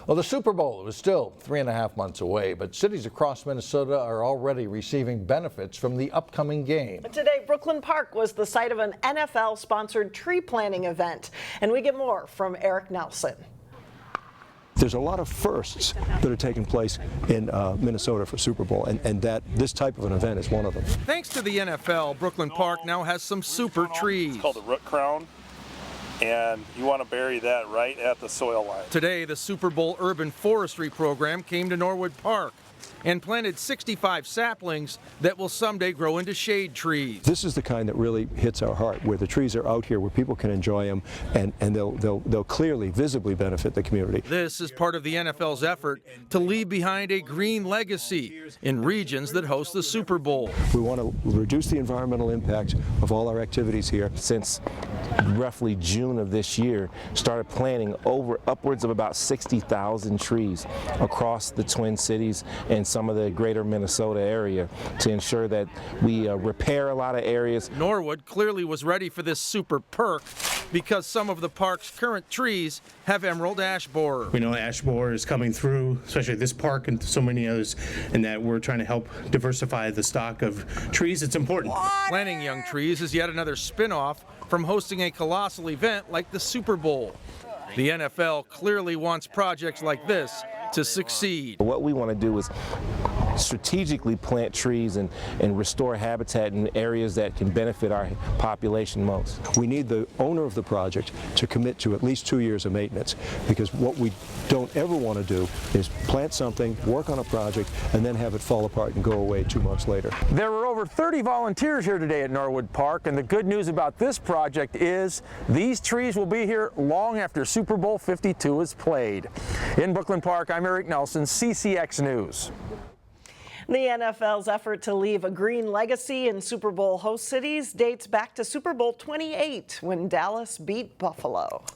Well, the Super Bowl is still 3.5 months away, but cities across Minnesota are already receiving benefits from the upcoming game. Today, Brooklyn Park was the site of an NFL-sponsored tree planting event. And we get more from Eric Nelson. There's a lot of firsts that are taking place in Minnesota for Super Bowl, and that this type of an event is one of them. Thanks to the NFL, Brooklyn Park now has some super trees. It's called the root crown, and you want to bury that right at the soil line. Today, the Super Bowl Urban Forestry program came to Norwood Park and planted 65 saplings that will someday grow into shade trees. This is the kind that really hits our heart, where the trees are out here, where people can enjoy them, and they'll clearly, visibly benefit the community. This is part of the NFL's effort to leave behind a green legacy in regions that host the Super Bowl. We want to reduce the environmental impact of all our activities here. Since roughly June of this year, started planting upwards of about 60,000 trees across the Twin Cities and some of the greater Minnesota area to ensure that we repair a lot of areas. Norwood clearly was ready for this super perk because some of the park's current trees have emerald ash borer. We know ash borer is coming through, especially this park and so many others, and that we're trying to help diversify the stock of trees. It's important. Planting young trees is yet another spin-off from hosting a colossal event like the Super Bowl. The NFL clearly wants projects like this to succeed. What we want to do is strategically plant trees and restore habitat in areas that can benefit our population most. We need the owner of the project to commit to at least 2 years of maintenance, because what we don't ever want to do is plant something, work on a project, and then have it fall apart and go away 2 months later. There were over 30 volunteers here today at Norwood Park, and the good news about this project is these trees will be here long after Super Bowl 52 is played. In Brooklyn Park, I'm Eric Nelson, CCX News. The NFL's effort to leave a green legacy in Super Bowl host cities dates back to Super Bowl 28 when Dallas beat Buffalo.